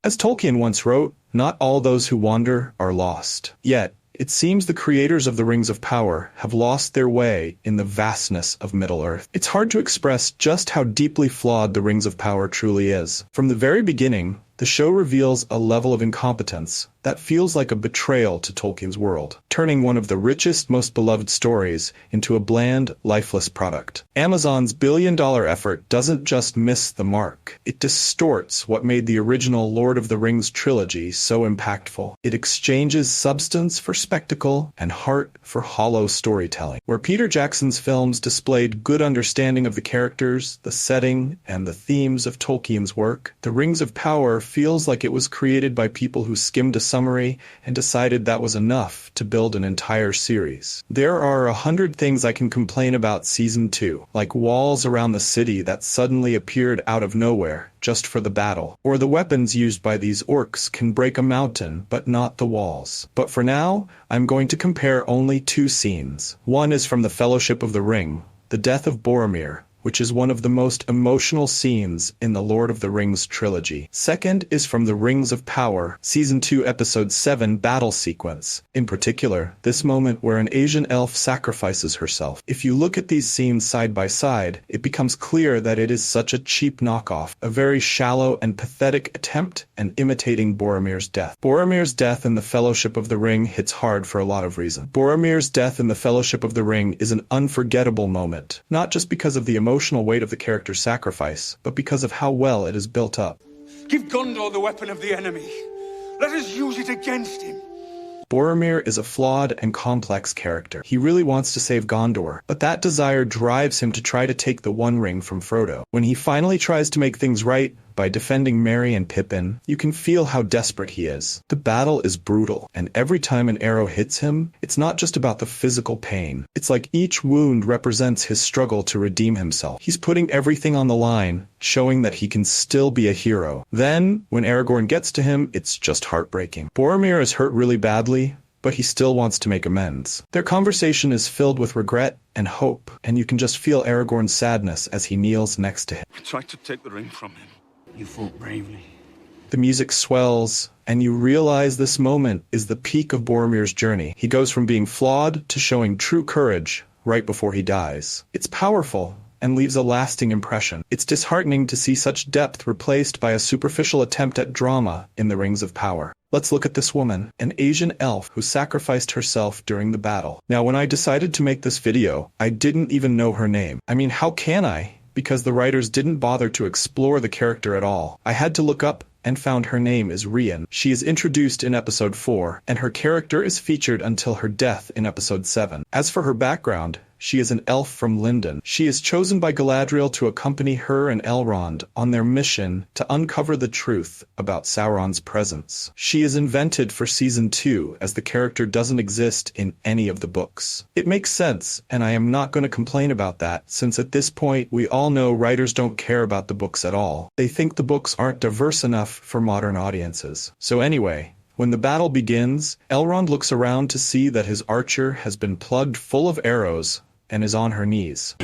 As Tolkien once wrote, "Not all those who wander are lost." Yet, it seems the creators of the Rings of Power have lost their way in the vastness of Middle-earth. It's hard to express just how deeply flawed the Rings of Power truly is. From the very beginning, the show reveals a level of incompetence that feels like a betrayal to Tolkien's world, turning one of the richest, most beloved stories into a bland, lifeless product. Amazon's billion-dollar effort doesn't just miss the mark. It distorts what made the original Lord of the Rings trilogy so impactful. It exchanges substance for spectacle and heart for hollow storytelling. Where Peter Jackson's films displayed good understanding of the characters, the setting, and the themes of Tolkien's work, The Rings of Power feels like it was created by people who skimmed a summary and decided that was enough to build an entire series. There are 100 things I can complain about Season 2, like walls around the city that suddenly appeared out of nowhere just for the battle, or the weapons used by these orcs can break a mountain but not the walls. But for now, I'm going to compare only two scenes. One is from the Fellowship of the Ring, the Death of Boromir, which is one of the most emotional scenes in the Lord of the Rings trilogy. Second is from The Rings of Power, Season 2, Episode 7 battle sequence. In particular, this moment where an Asian elf sacrifices herself. If you look at these scenes side by side, it becomes clear that it is such a cheap knockoff, a very shallow and pathetic attempt at imitating Boromir's death. Boromir's death in the Fellowship of the Ring hits hard for a lot of reasons. Boromir's death in the Fellowship of the Ring is an unforgettable moment, not just because of the emotional weight of the character's sacrifice, but because of how well it is built up. Give Gondor the weapon of the enemy. Let us use it against him. Boromir is a flawed and complex character. He really wants to save Gondor, but that desire drives him to try to take the One Ring from Frodo. When he finally tries to make things right by defending Merry and Pippin, you can feel how desperate he is. The battle is brutal, and every time an arrow hits him, it's not just about the physical pain. It's like each wound represents his struggle to redeem himself. He's putting everything on the line, showing that he can still be a hero. Then, when Aragorn gets to him, it's just heartbreaking. Boromir is hurt really badly, but he still wants to make amends. Their conversation is filled with regret and hope, and you can just feel Aragorn's sadness as he kneels next to him. I tried to take the ring from him. You fought bravely. The music swells, and you realize this moment is the peak of Boromir's journey. He goes from being flawed to showing true courage right before he dies. It's powerful and leaves a lasting impression. It's disheartening to see such depth replaced by a superficial attempt at drama in The Rings of Power. Let's look at this woman, an Asian elf who sacrificed herself during the battle. Now, when I decided to make this video, I didn't even know her name. I mean, how can I? Because the writers didn't bother to explore the character at all. I had to look up and found her name is Rian. She is introduced in Episode 4, and her character is featured until her death in Episode 7. As for her background, she is an elf from Lindon. She is chosen by Galadriel to accompany her and Elrond on their mission to uncover the truth about Sauron's presence. She is invented for Season 2 as the character doesn't exist in any of the books. It makes sense, and I am not going to complain about that, since at this point we all know writers don't care about the books at all. They think the books aren't diverse enough for modern audiences. So anyway, when the battle begins, Elrond looks around to see that his archer has been plugged full of arrows and is on her knees.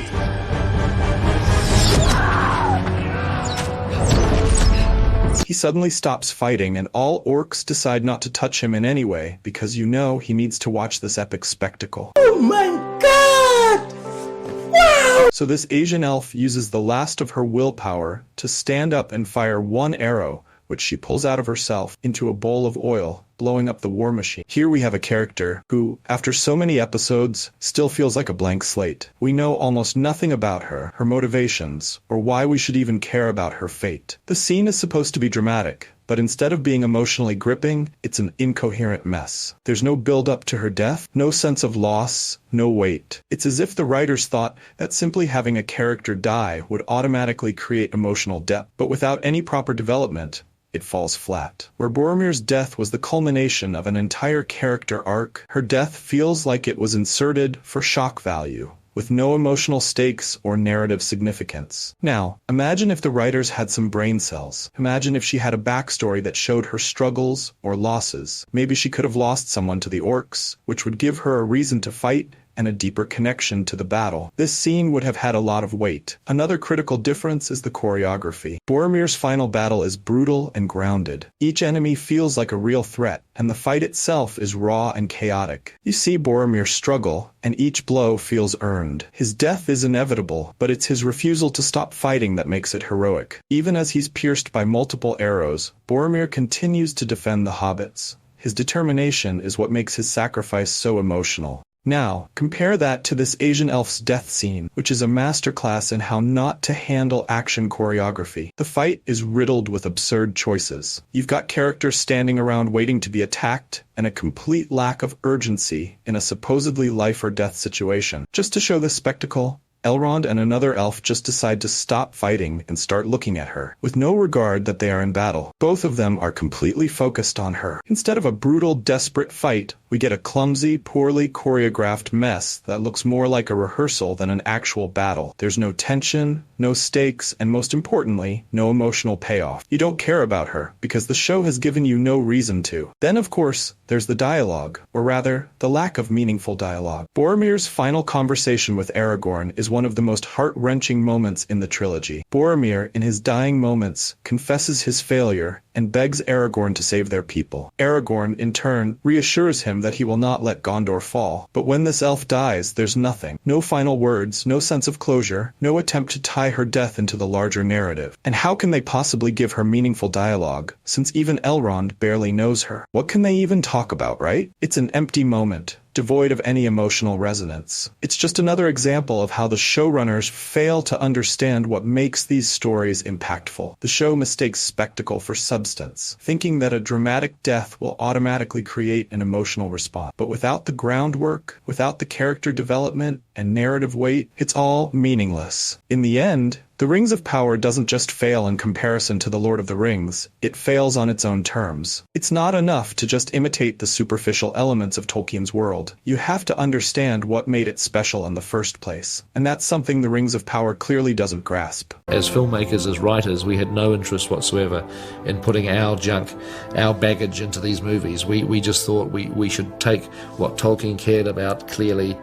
He suddenly stops fighting, and all orcs decide not to touch him in any way, because you know he needs to watch this epic spectacle. Oh my god! Wow! So this Asian elf uses the last of her willpower to stand up and fire one arrow, which she pulls out of herself, into a bowl of oil, blowing up the war machine. Here we have a character who, after so many episodes, still feels like a blank slate. We know almost nothing about her, her motivations, or why we should even care about her fate. The scene is supposed to be dramatic, but instead of being emotionally gripping, it's an incoherent mess. There's no build-up to her death, no sense of loss, no weight. It's as if the writers thought that simply having a character die would automatically create emotional depth, but without any proper development, it falls flat. Where Boromir's death was the culmination of an entire character arc, her death feels like it was inserted for shock value, with no emotional stakes or narrative significance. Now, imagine if the writers had some brain cells. Imagine if she had a backstory that showed her struggles or losses. Maybe she could have lost someone to the orcs, which would give her a reason to fight and a deeper connection to the battle. This scene would have had a lot of weight. Another critical difference is the choreography. Boromir's final battle is brutal and grounded. Each enemy feels like a real threat, and the fight itself is raw and chaotic. You see Boromir struggle, and each blow feels earned. His death is inevitable, but it's his refusal to stop fighting that makes it heroic. Even as he's pierced by multiple arrows, Boromir continues to defend the hobbits. His determination is what makes his sacrifice so emotional. Now, compare that to this Asian elf's death scene, which is a masterclass in how not to handle action choreography. The fight is riddled with absurd choices. You've got characters standing around waiting to be attacked, and a complete lack of urgency in a supposedly life or death situation. Just to show this spectacle, Elrond and another elf just decide to stop fighting and start looking at her, with no regard that they are in battle. Both of them are completely focused on her. Instead of a brutal, desperate fight, we get a clumsy, poorly choreographed mess that looks more like a rehearsal than an actual battle. There's no tension, no stakes, and most importantly, no emotional payoff. You don't care about her, because the show has given you no reason to. Then, of course, there's the dialogue, or rather, the lack of meaningful dialogue. Boromir's final conversation with Aragorn is one of the most heart-wrenching moments in the trilogy. Boromir, in his dying moments, confesses his failure and begs Aragorn to save their people. Aragorn, in turn, reassures him that he will not let Gondor fall. But when this elf dies, there's nothing. No final words, no sense of closure, no attempt to tie her death into the larger narrative. And how can they possibly give her meaningful dialogue, since even Elrond barely knows her? What can they even talk about, right? It's an empty moment, devoid of any emotional resonance. It's just another example of how the showrunners fail to understand what makes these stories impactful. The show mistakes spectacle for substance, thinking that a dramatic death will automatically create an emotional response. But without the groundwork, without the character development and narrative weight, it's all meaningless. In the end, The Rings of Power doesn't just fail in comparison to The Lord of the Rings, it fails on its own terms. It's not enough to just imitate the superficial elements of Tolkien's world. You have to understand what made it special in the first place. And that's something The Rings of Power clearly doesn't grasp. As filmmakers, as writers, we had no interest whatsoever in putting our junk, our baggage into these movies. We just thought we should take what Tolkien cared about clearly,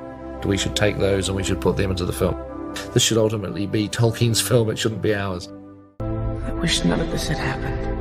we should take those and we should put them into the film. This should ultimately be Tolkien's film, it shouldn't be ours. I wish none of this had happened.